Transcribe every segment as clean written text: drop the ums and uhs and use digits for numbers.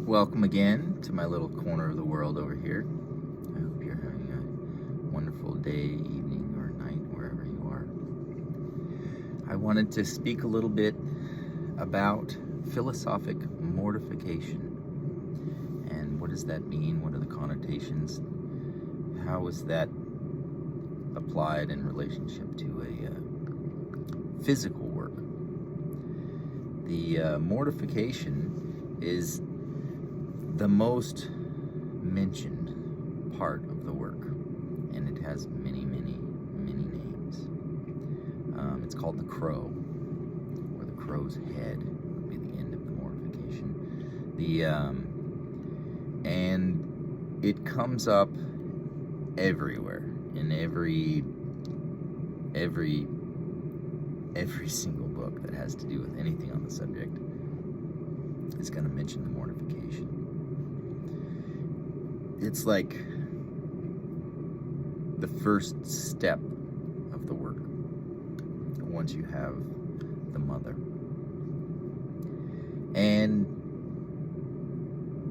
Welcome again to my little corner of the world over here. I hope you're having a wonderful day, evening, or night, wherever you are. I wanted to speak a little bit about philosophic mortification. And what does that mean? What are the connotations? How is that applied in relationship to a physical work? The mortification is the most mentioned part of the work, and it has many names. It's called the crow, or the crow's head would be the end of the mortification. And it comes up everywhere in every single book that has to do with anything on the subject is going to mention the mortification. It's like the first step of the work once you have the mother. And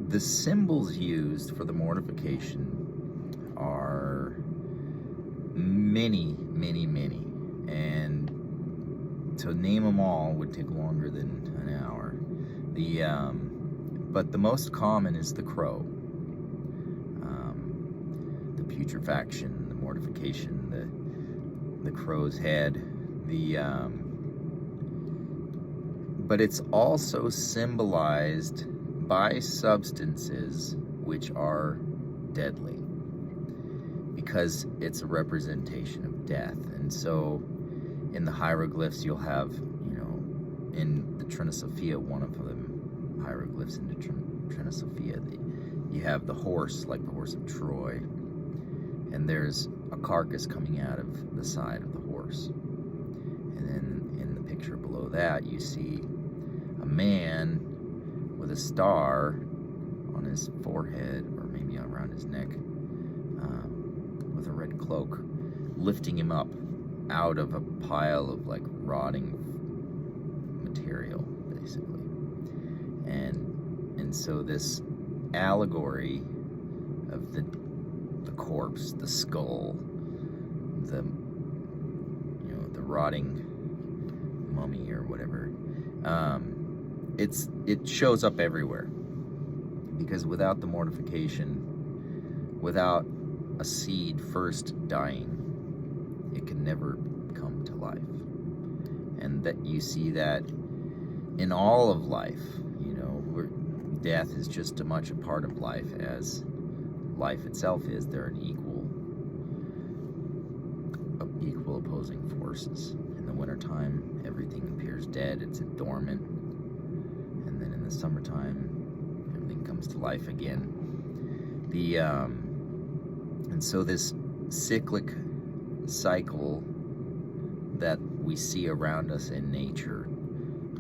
the symbols used for the mortification are many. And to name them all would take longer than an hour. But the most common is the crow. The putrefaction, the mortification, the crow's head, but it's also symbolized by substances which are deadly, because it's a representation of death. And so in the hieroglyphs you'll have, in the Trina Sophia, one of them hieroglyphs in the Trina Sophia, you have the horse, like the horse of Troy, and there's a carcass coming out of the side of the horse. And then in the picture below that, you see a man with a star on his forehead, or maybe around his neck, with a red cloak, lifting him up out of a pile of like rotting material, basically. And so this allegory of the corpse, the skull, the rotting mummy or whatever, it shows up everywhere, because without the mortification, without a seed first dying, it can never come to life. And that you see that in all of life, where death is just as much a part of life as life itself is. They're an equal opposing forces. In the wintertime, everything appears dead, it's dormant. And then in the summertime, everything comes to life again. And so this cyclic cycle that we see around us in nature,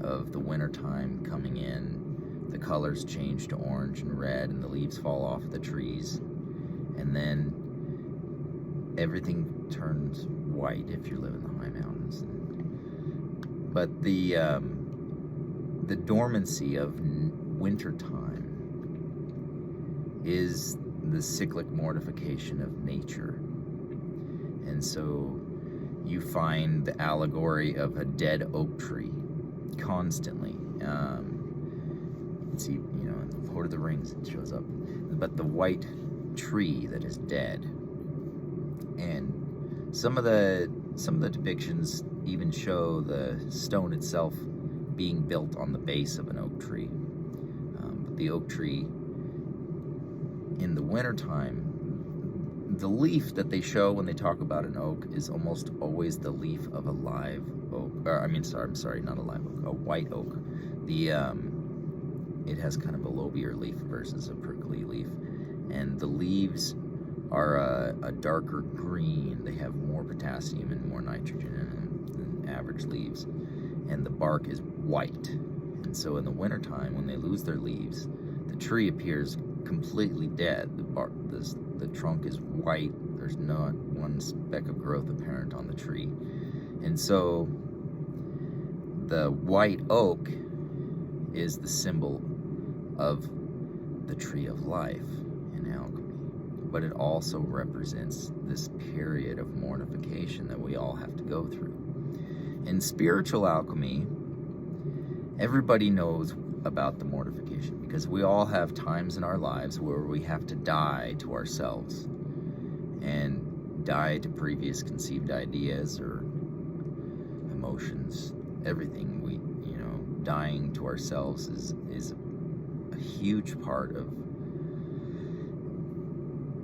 of the wintertime coming in, the colors change to orange and red, and the leaves fall off the trees, and then everything turns white if you live in the high mountains. But the dormancy of wintertime is the cyclic mortification of nature. And so you find the allegory of a dead oak tree constantly. See, in Lord of the Rings it shows up, but the white tree that is dead. And some of the depictions even show the stone itself being built on the base of an oak tree. But the oak tree in the wintertime, the leaf that they show when they talk about an oak is almost always the leaf of a live oak. I'm sorry, not a live oak, a white oak. It has kind of a lobier leaf versus a prickly leaf, and the leaves are a darker green. They have more potassium and more nitrogen in them than average leaves, and the bark is white. And so in the wintertime, when they lose their leaves, the tree appears completely dead. The trunk is white. There's not one speck of growth apparent on the tree. And so the white oak is the symbol of the tree of life in alchemy, but it also represents this period of mortification that we all have to go through. In spiritual alchemy, everybody knows about the mortification because we all have times in our lives where we have to die to ourselves and die to previous conceived ideas or emotions. Everything dying to ourselves is a huge part of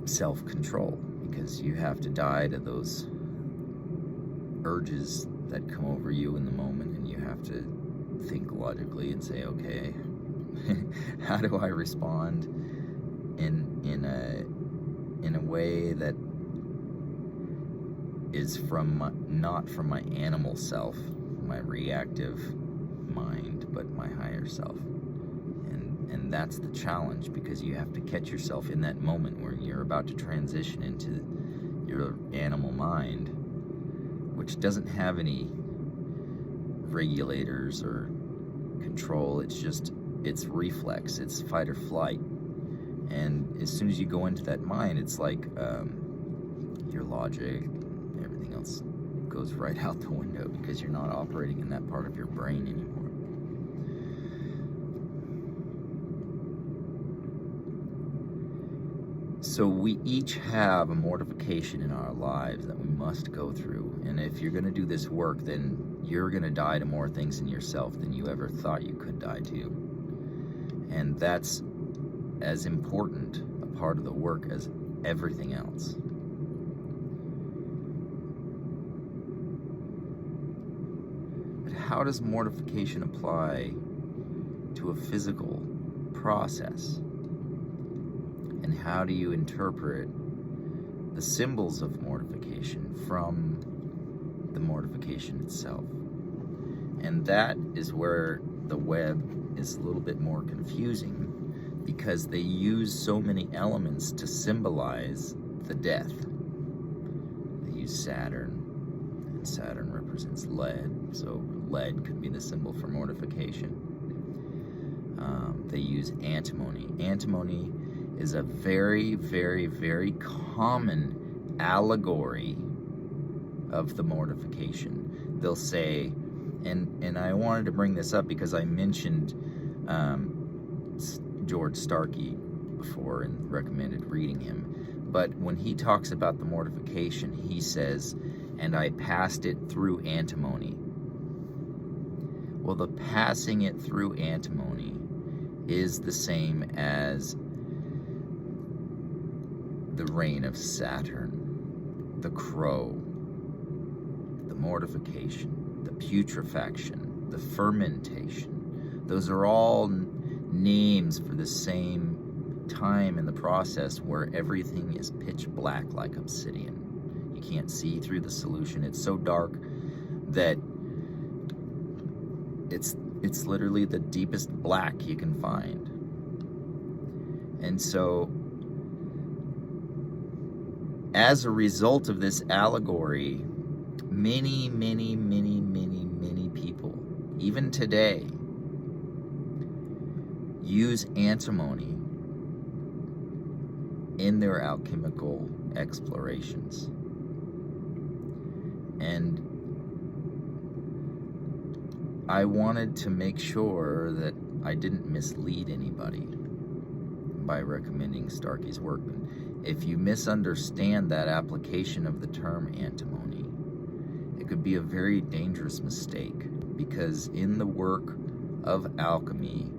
self-control, because you have to die to those urges that come over you in the moment, and you have to think logically and say, okay, how do I respond in a way that is not from my animal self, my reactive mind, but my higher self. And that's the challenge, because you have to catch yourself in that moment where you're about to transition into your animal mind, which doesn't have any regulators or control. It's reflex, it's fight or flight. And as soon as you go into that mind, it's like your logic, everything else goes right out the window, because you're not operating in that part of your brain anymore. So we each have a mortification in our lives that we must go through. And if you're going to do this work, then you're going to die to more things in yourself than you ever thought you could die to. And that's as important a part of the work as everything else. But how does mortification apply to a physical process? And how do you interpret the symbols of mortification from the mortification itself? And that is where the web is a little bit more confusing, because they use so many elements to symbolize the death. They use Saturn, and Saturn represents lead, so lead could be the symbol for mortification. They use antimony. Antimony is a very, very, very common allegory of the mortification. They'll say, and I wanted to bring this up because I mentioned George Starkey before and recommended reading him. But when he talks about the mortification, he says, and I passed it through antimony. Well, the passing it through antimony is the same as the reign of Saturn, the crow, the mortification, the putrefaction, the fermentation. Those are all names for the same time in the process where everything is pitch black like obsidian. You can't see through the solution. It's so dark that it's literally the deepest black you can find. And so, as a result of this allegory, many, many, many, many, many people, even today, use antimony in their alchemical explorations. And I wanted to make sure that I didn't mislead anybody by recommending Starkey's work. If you misunderstand that application of the term antimony, it could be a very dangerous mistake, because in the work of alchemy,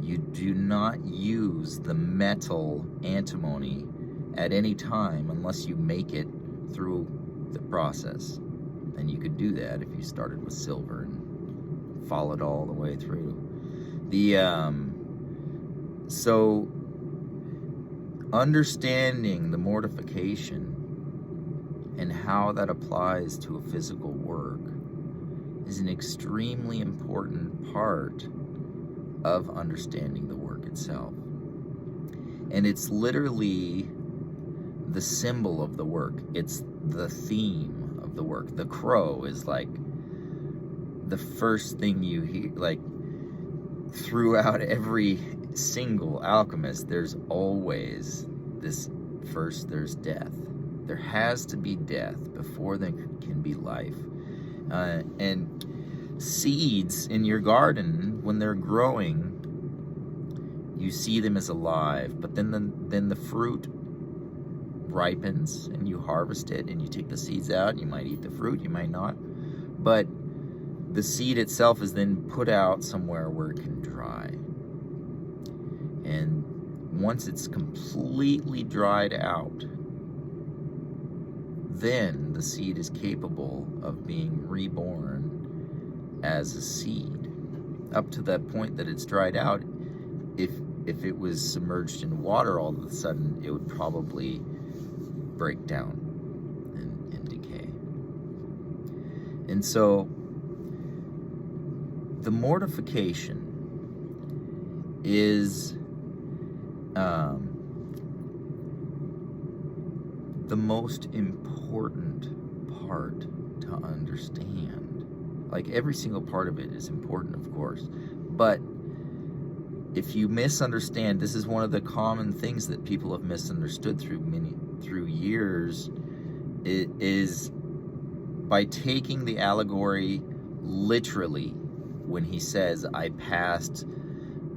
you do not use the metal antimony at any time unless you make it through the process. And you could do that if you started with silver and followed all the way through. So understanding the mortification and how that applies to a physical work is an extremely important part of understanding the work itself. And it's literally the symbol of the work. It's the theme of the work. The crow is like the first thing you hear, like throughout every single alchemist, there's always this: first there's death. There has to be death before there can be life. And seeds in your garden, when they're growing, you see them as alive, but then the fruit ripens and you harvest it and you take the seeds out. You might eat the fruit, you might not, but the seed itself is then put out somewhere where it can dry. And once it's completely dried out, then the seed is capable of being reborn as a seed. Up to that point that it's dried out, if it was submerged in water, all of a sudden it would probably break down and decay. And so the mortification is the most important part to understand. Like, every single part of it is important, of course, but if you misunderstand, this is one of the common things that people have misunderstood through years, it is by taking the allegory literally. When he says, I passed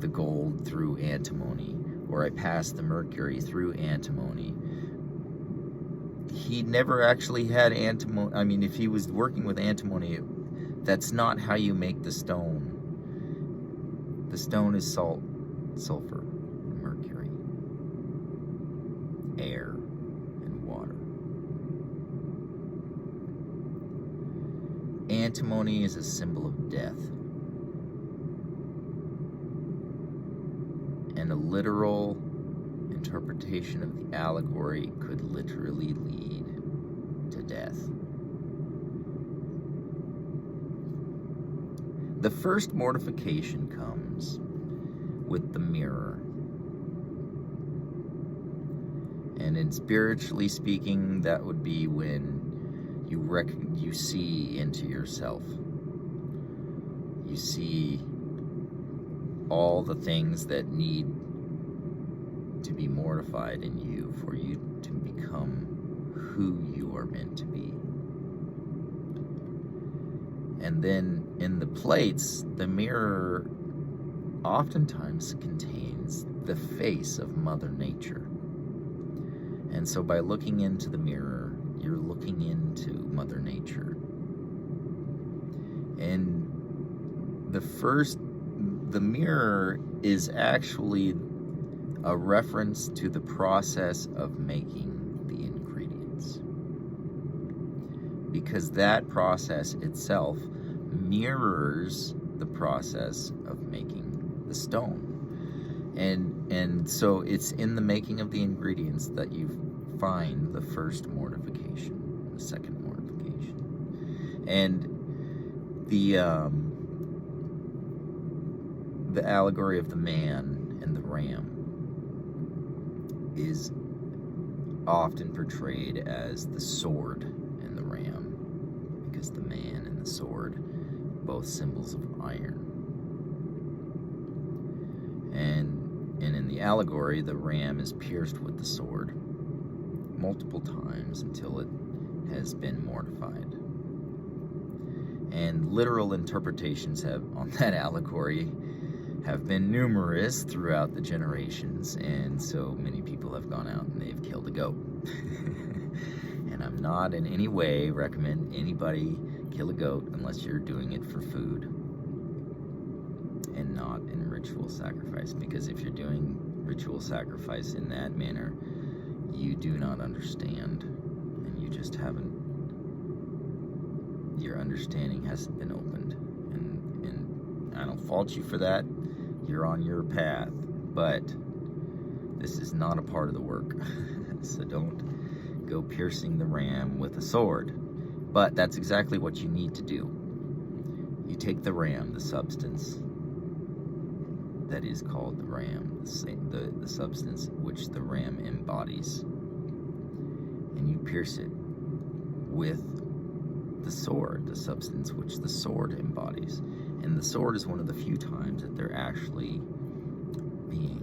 the gold through antimony, or I passed the mercury through antimony, he never actually had antimony. I mean, if he was working with antimony, that's not how you make the stone. The stone is salt, sulfur, mercury, air, and water. Antimony is a symbol of death. And a literal interpretation of the allegory could literally lead to death. The first mortification comes with the mirror. And in spiritually speaking, that would be when you see into yourself. You see all the things that need to be mortified in you for you to become who you are meant to be. And then in the plates, the mirror oftentimes contains the face of Mother Nature. And so by looking into the mirror, you're looking into Mother Nature. And the mirror is actually a reference to the process of making the ingredients, because that process itself mirrors the process of making the stone. And so it's in the making of the ingredients that you find the first mortification, the second mortification. And the allegory of the man and the ram is often portrayed as the sword and the ram, because the man and the sword, both symbols of iron. And in the allegory, the ram is pierced with the sword multiple times until it has been mortified. And literal interpretations on that allegory have been numerous throughout the generations, and so many people have gone out and they've killed a goat. And I'm not in any way recommend anybody kill a goat unless you're doing it for food and not in ritual sacrifice, because if you're doing ritual sacrifice in that manner, you do not understand, and you just haven't, your understanding hasn't been opened. And I don't fault you for that. You're on your path, but this is not a part of the work. So don't go piercing the ram with a sword. But that's exactly what you need to do. You take the ram, the substance that is called the ram, the substance which the ram embodies, and you pierce it with the sword, the substance which the sword embodies. And the sword is one of the few times that they're actually being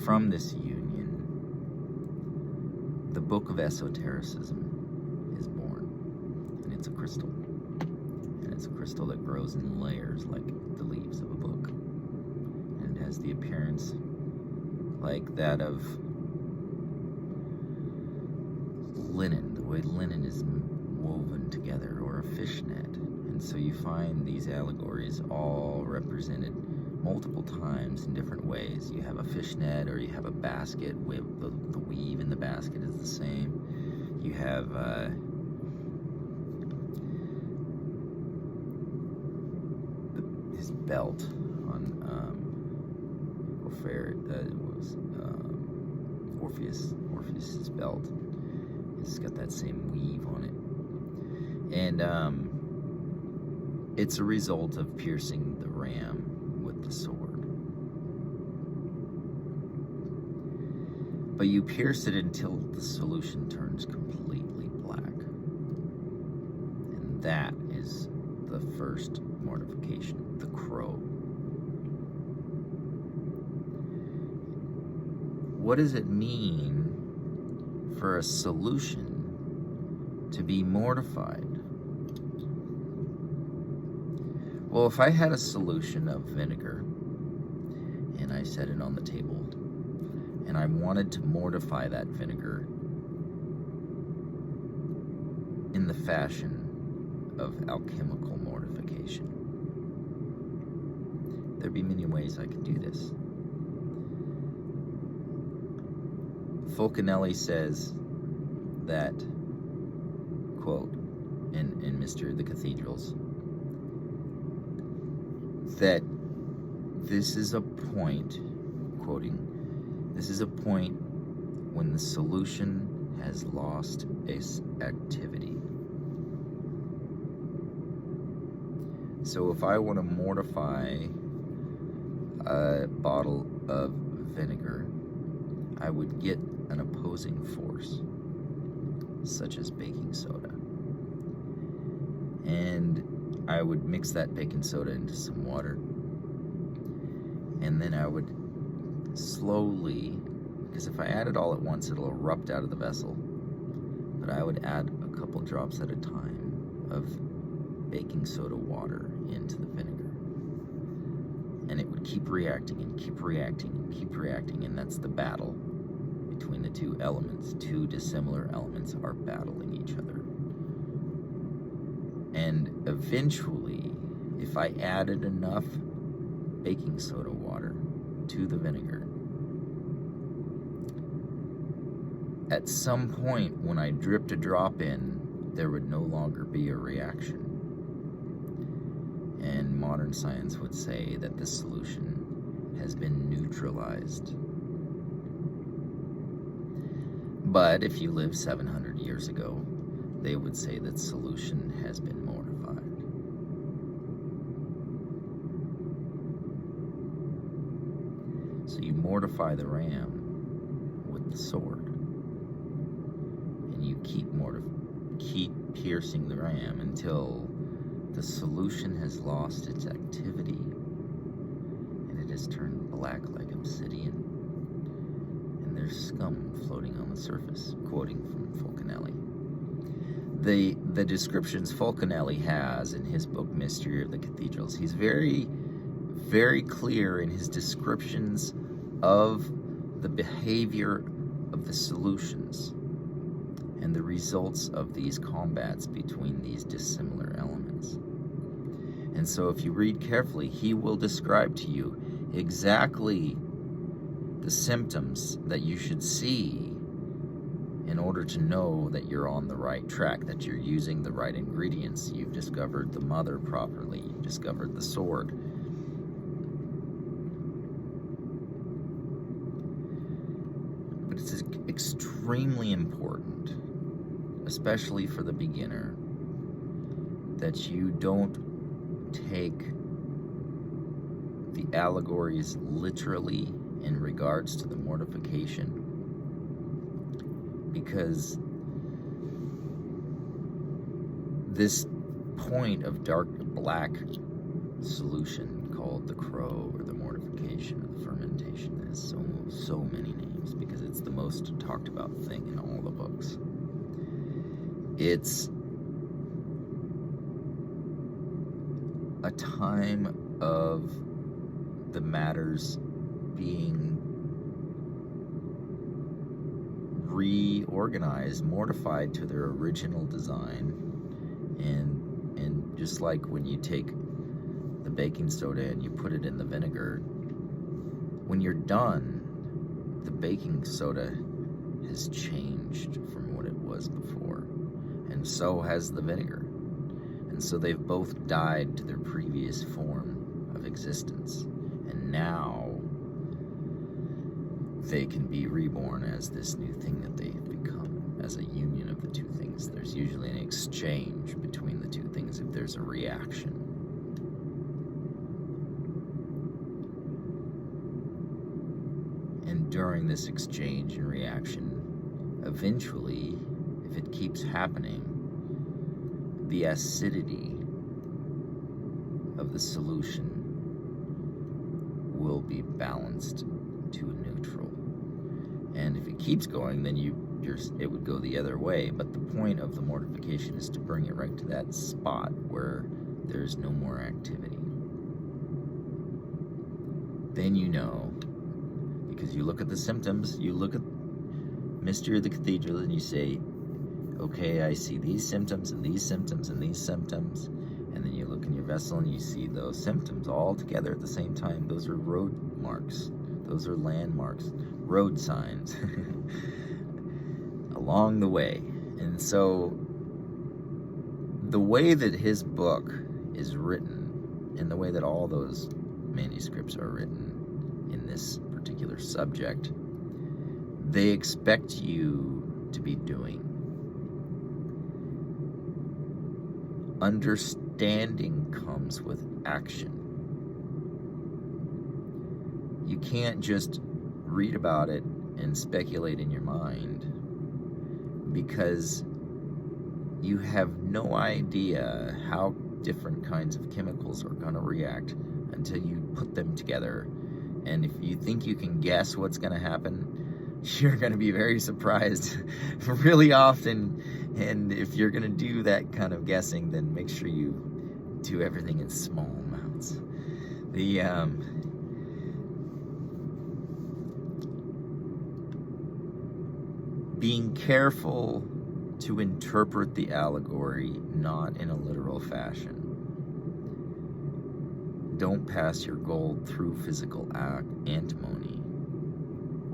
from this union, the book of esotericism is born. And it's a crystal. And it's a crystal that grows in layers like the leaves of a book. And it has the appearance like that of linen, the way linen is woven together, or a fishnet. And so you find these allegories all represented multiple times in different ways. You have a fishnet, or you have a basket with the weave in the basket is the same. You have his belt on Orpheus's belt. It's got that same weave on it. And it's a result of piercing the ram with the sword. But you pierce it until the solution turns completely black. And that is the first mortification, the crow. What does it mean for a solution to be mortified? Well, if I had a solution of vinegar and I set it on the table and I wanted to mortify that vinegar in the fashion of alchemical mortification, there'd be many ways I could do this. Fulcanelli says that, quote, in Mystery of the Cathedrals, that this is a point, quoting, this is a point when the solution has lost its activity. So if I want to mortify a bottle of vinegar, I would get an opposing force, such as baking soda. And I would mix that baking soda into some water. And then I would slowly, because if I add it all at once, it'll erupt out of the vessel. But I would add a couple drops at a time of baking soda water into the vinegar. And it would keep reacting and keep reacting and keep reacting, and that's the battle between the two elements. Two dissimilar elements are battling each other. And eventually, if I added enough baking soda water to the vinegar, at some point when I dripped a drop in, there would no longer be a reaction. And modern science would say that the solution has been neutralized. But if you live 700 years ago, they would say that solution has been mortified. So you mortify the ram with the sword, and you keep piercing the ram until the solution has lost its activity and it has turned black like obsidian, and there's scum floating on the surface, quoting from Fulcanelli. The descriptions Fulcanelli has in his book Mystery of the Cathedrals, he's very, very clear in his descriptions of the behavior of the solutions and the results of these combats between these dissimilar elements. And so if you read carefully, he will describe to you exactly the symptoms that you should see in order to know that you're on the right track, that you're using the right ingredients. You've discovered the mother properly. You've discovered the sword. But it's extremely important, especially for the beginner, that you don't take the allegories literally in regards to the mortification, because this point of dark black solution called the crow or the mortification or the fermentation. It has so many names because it's the most talked about thing in all the books. It's a time of the matters being reorganized, mortified to their original design, and just like when you take the baking soda and you put it in the vinegar, when you're done, the baking soda has changed from what it was before, and so has the vinegar. And so they've both died to their previous form of existence, and now they can be reborn as this new thing that they've become, as a union of the two things. There's usually an exchange between the two things if there's a reaction. And during this exchange and reaction, eventually, if it keeps happening, the acidity of the solution will be balanced to a neutral. And if it keeps going, then it would go the other way. But the point of the mortification is to bring it right to that spot where there's no more activity. Then you know, because you look at the symptoms, you look at Mystery of the Cathedral and you say, okay, I see these symptoms and these symptoms and these symptoms. And then you look in your vessel and you see those symptoms all together at the same time. Those are road marks. Those are landmarks, road signs along the way. And so the way that his book is written, and the way that all those manuscripts are written in this particular subject, they expect you to be doing. Understanding comes with action. You can't just read about it and speculate in your mind, because you have no idea how different kinds of chemicals are going to react until you put them together. And if you think you can guess what's going to happen, you're going to be very surprised really often. And if you're going to do that kind of guessing, then make sure you do everything in small amounts. Being careful to interpret the allegory not in a literal fashion. Don't pass your gold through physical antimony,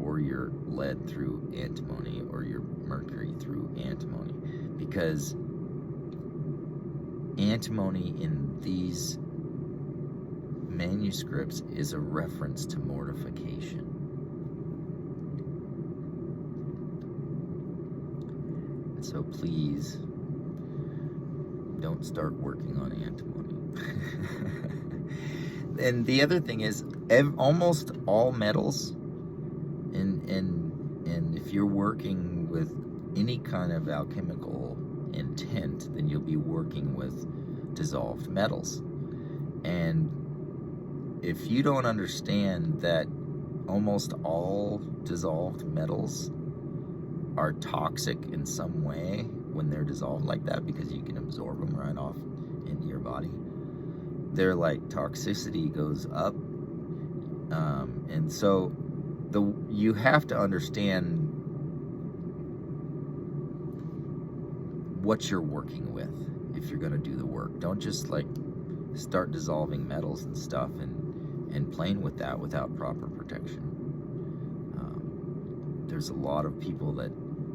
or your lead through antimony, or your mercury through antimony, because antimony in these manuscripts is a reference to mortification. So please don't start working on antimony. And the other thing is, almost all metals, and if you're working with any kind of alchemical intent, then you'll be working with dissolved metals. And if you don't understand that almost all dissolved metals are toxic in some way when they're dissolved like that, because you can absorb them right off into your body, their toxicity goes up, and so you have to understand what you're working with if you're going to do the work. Don't just start dissolving metals and stuff and playing with that without proper protection. There's a lot of people that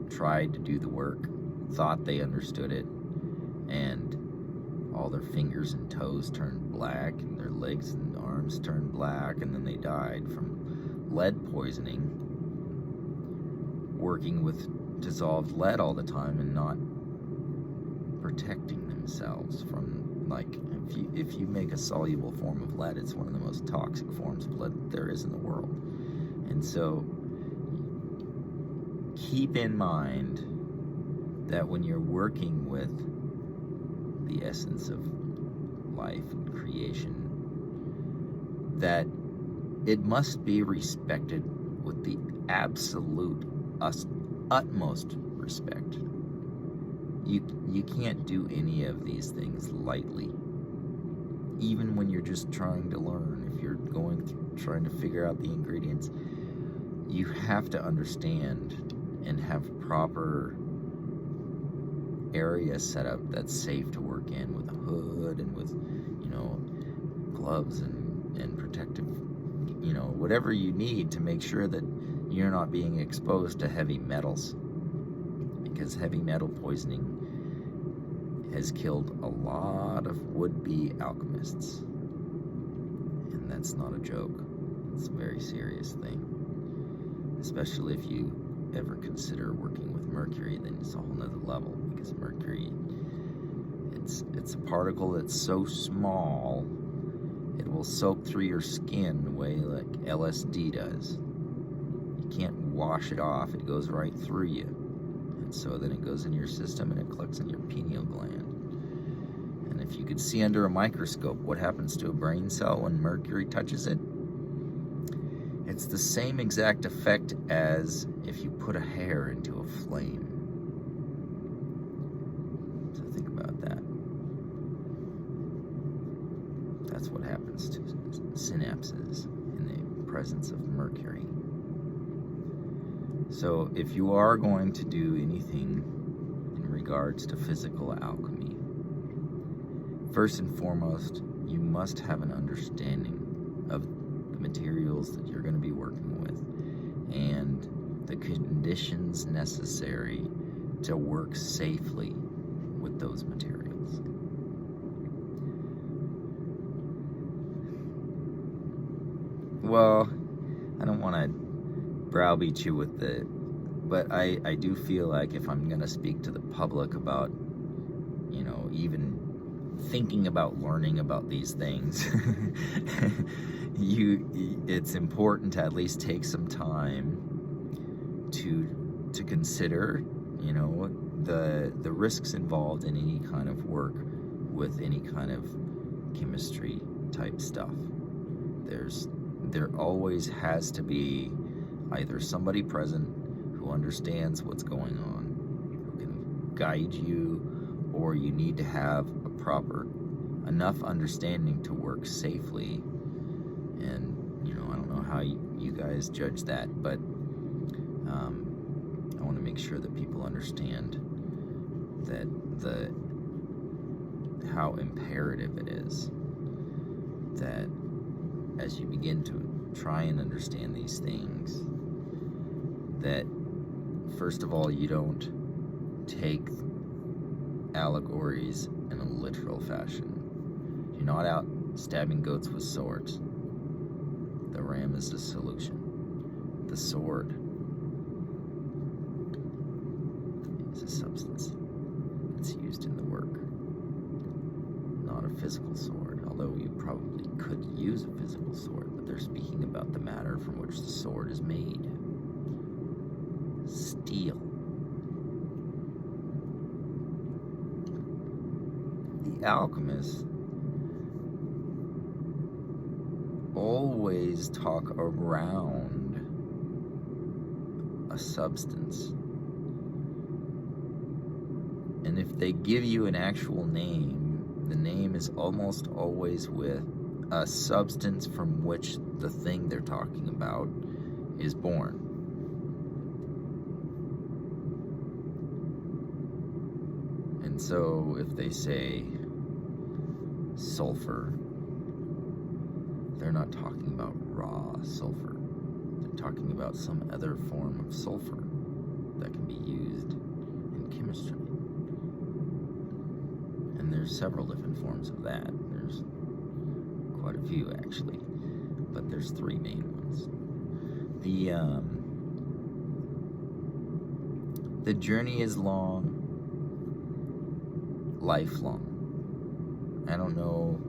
tried to do the work, thought they understood it, and all their fingers and toes turned black, and their legs and arms turned black, and then they died from lead poisoning, working with dissolved lead all the time and not protecting themselves from, if you make a soluble form of lead, it's one of the most toxic forms of lead there is in the world. And so keep in mind that when you're working with the essence of life and creation, that it must be respected with the absolute utmost respect. You can't do any of these things lightly. Even when you're just trying to learn, if you're trying to figure out the ingredients, you have to understand and have proper area set up that's safe to work in, with a hood and with, gloves and protective, whatever you need to make sure that you're not being exposed to heavy metals, because heavy metal poisoning has killed a lot of would-be alchemists, and that's not a joke. It's a very serious thing, especially if you ever consider working with mercury. Then it's a whole nother level, because mercury, it's a particle that's so small it will soak through your skin the way like LSD does. You can't wash it off. It goes right through you. And so then it goes in your system and it collects in your pineal gland. And if you could see under a microscope what happens to a brain cell when mercury touches it, it's the same exact effect as if you put a hair into a flame. So think about that. That's what happens to synapses in the presence of mercury. So if you are going to do anything in regards to physical alchemy, first and foremost, you must have an understanding of the materials that you're going to be working with and the conditions necessary to work safely with those materials. Well, I don't want to browbeat you with but I do feel like if I'm going to speak to the public about, even thinking about learning about these things, it's important to at least take some time to consider, the risks involved in any kind of work with any kind of chemistry type stuff. There always has to be either somebody present who understands what's going on, who can guide you, or you need to have a proper enough understanding to work safely. And I don't know how you guys judge that, but I want to make sure that people understand that how imperative it is that as you begin to try and understand these things, that first of all, you don't take allegories in a literal fashion. You're not out stabbing goats with swords. The ram is the solution. The sword is a substance that's used in the work, not a physical sword, although you probably could use a physical sword, but they're speaking about the matter from which the sword is made. Steel. The alchemists always talk around a substance. And if they give you an actual name, the name is almost always with a substance from which the thing they're talking about is born. And so if they say sulfur, they're not talking about raw sulfur. They're talking about some other form of sulfur that can be used in chemistry. And there's several different forms of that. There's quite a few actually, but there's three main ones. The journey is long, lifelong. I don't know.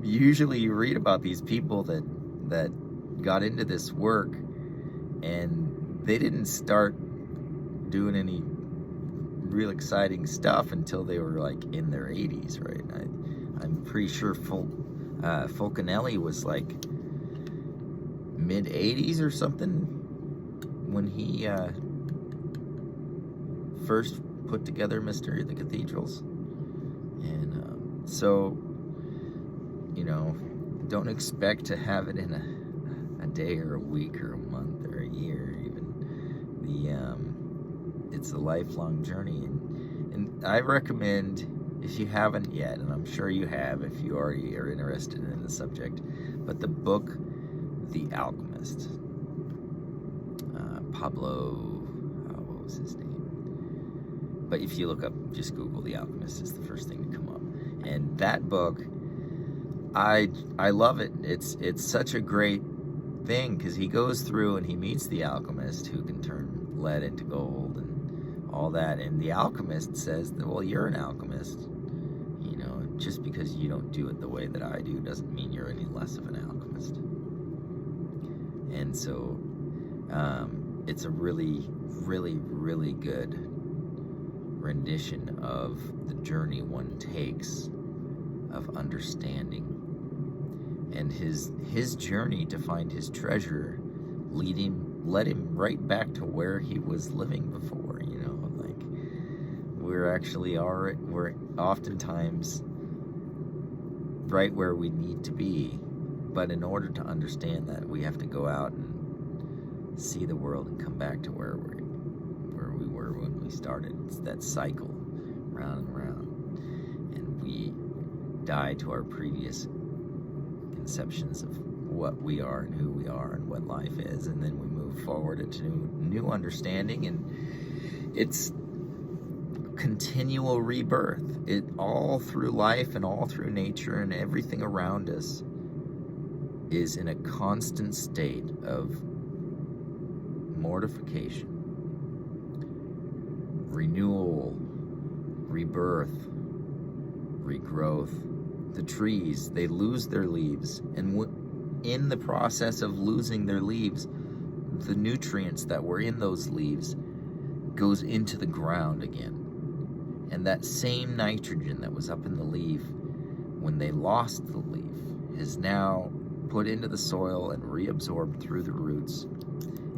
Usually you read about these people that got into this work and they didn't start doing any real exciting stuff until they were like in their 80s, right? I'm pretty sure Fulcanelli was like mid-80s or something when he first put together Mystery of the Cathedrals. And so, you know, don't expect to have it in a day or a week or a month or a year even. It's a lifelong journey, and I recommend, if you haven't yet, and I'm sure you have if you already are interested in the subject, but the book The Alchemist, Pablo, what was his name? But if you look up, just Google The Alchemist, is the first thing to come up. And that book, I love it. It's such a great thing, because he goes through and he meets the alchemist who can turn lead into gold and all that. And the alchemist says that, well, you're an alchemist. You know, just because you don't do it the way that I do doesn't mean you're any less of an alchemist. And so it's a really, really, really good rendition of the journey one takes of understanding, and his journey to find his treasure led him right back to where he was living before. You know, like, we're oftentimes right where we need to be, but in order to understand that, we have to go out and see the world and come back to where we were when we started. It's that cycle, round and round, and we die to our previous conceptions of what we are and who we are and what life is, and then we move forward into new understanding, and it's continual rebirth. It all through life and all through nature and everything around us is in a constant state of mortification, renewal, rebirth, regrowth. The trees, they lose their leaves, and in the process of losing their leaves, the nutrients that were in those leaves goes into the ground again. And that same nitrogen that was up in the leaf when they lost the leaf is now put into the soil and reabsorbed through the roots.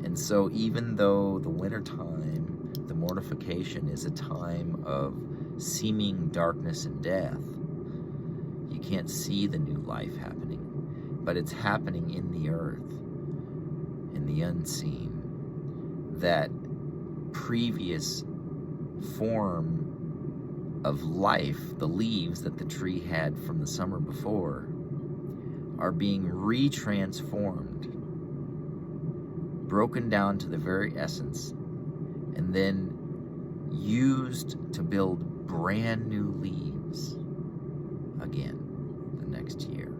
And so even though the winter time, the mortification, is a time of seeming darkness and death, you can't see the new life happening, but it's happening in the earth, in the unseen. That previous form of life, the leaves that the tree had from the summer before, are being retransformed, broken down to the very essence, and then used to build brand new leaves again the next year.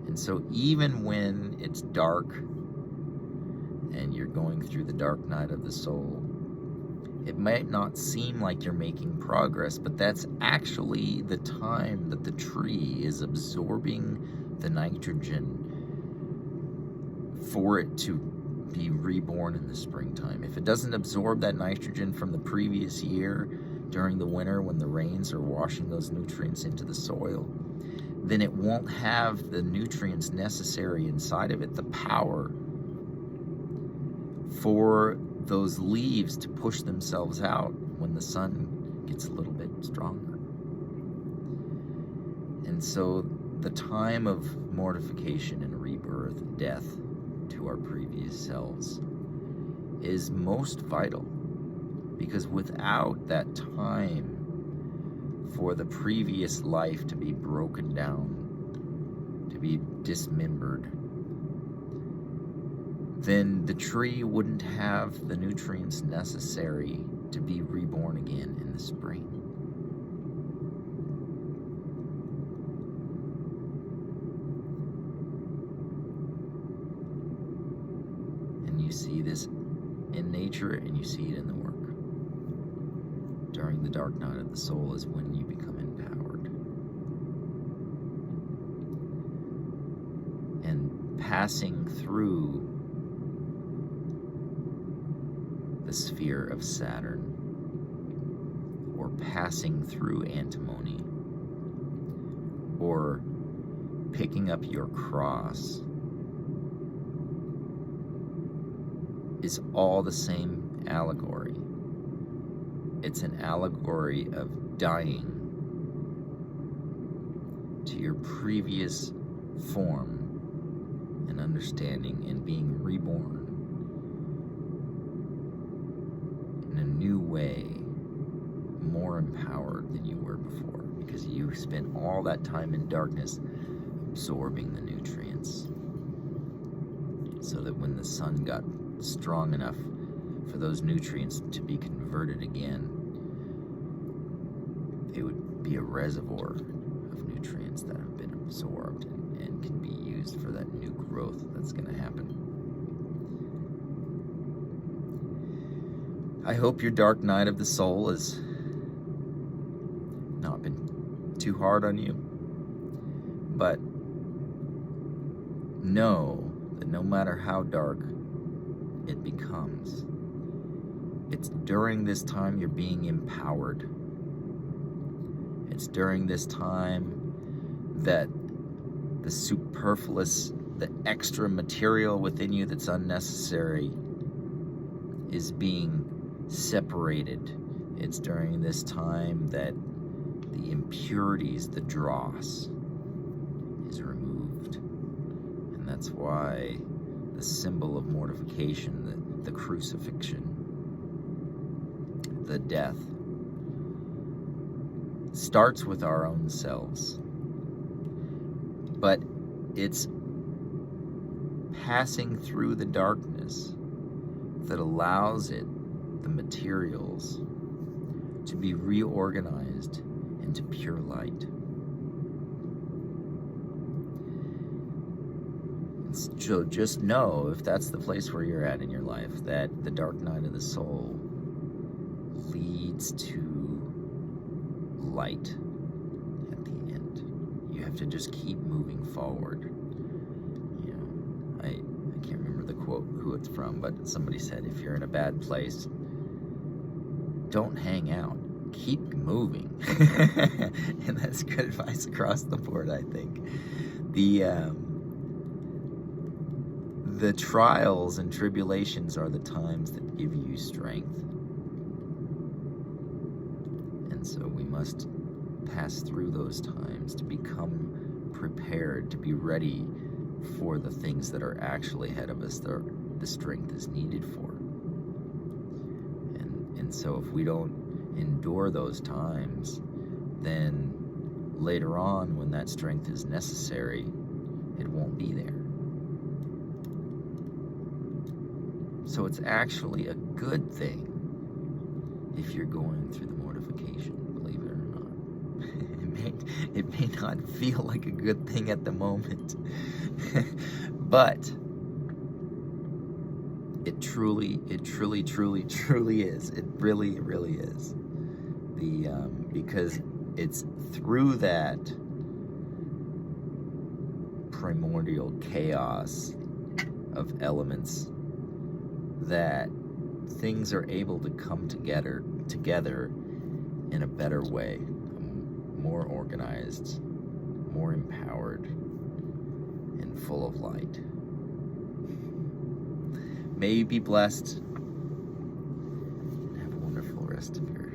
And so even when it's dark and you're going through the dark night of the soul, it might not seem like you're making progress, but that's actually the time that the tree is absorbing the nitrogen for it to be reborn in the springtime. If it doesn't absorb that nitrogen from the previous year during the winter when the rains are washing those nutrients into the soil, then it won't have the nutrients necessary inside of it, the power for those leaves to push themselves out when the sun gets a little bit stronger. And so the time of mortification and rebirth, death to our previous selves, is most vital, because without that time for the previous life to be broken down, to be dismembered, then the tree wouldn't have the nutrients necessary to be reborn again in the spring. And you see this in nature, and you see it in the work. During the dark night of the soul is when you become empowered. And passing through the sphere of Saturn, or passing through Antimony, or picking up your cross is all the same allegory. It's an allegory of dying to your previous form and understanding and being reborn in a new way, more empowered than you were before, because you spent all that time in darkness absorbing the nutrients, so that when the sun got strong enough for those nutrients to be converted again, it would be a reservoir of nutrients that have been absorbed and can be used for that new growth that's going to happen. I hope your dark night of the soul has not been too hard on you, but know that no matter how dark it becomes, it's during this time you're being empowered. It's during this time that the superfluous, the extra material within you that's unnecessary is being separated. It's during this time that the impurities, the dross, is removed. And that's why the symbol of mortification, the crucifixion, the death, starts with our own selves. But it's passing through the darkness that allows it, the materials, to be reorganized into pure light. So just know, if that's the place where you're at in your life, that the dark night of the soul leads to light at the end. You have to just keep moving forward. You know, I can't remember the quote, who it's from, but somebody said, if you're in a bad place, don't hang out. Keep moving. And that's good advice across the board, I think. The trials and tribulations are the times that give you strength. And so we must pass through those times to become prepared, to be ready for the things that are actually ahead of us, that the strength is needed for. And so if we don't endure those times, then later on, when that strength is necessary, it won't be there. So it's actually a good thing if you're going through the mortification, believe it or not. It may not feel like a good thing at the moment, but it truly is. It really is. Because it's through that primordial chaos of elements that things are able to come together in a better way, more organized, more empowered, and full of light. May you be blessed and have a wonderful rest of your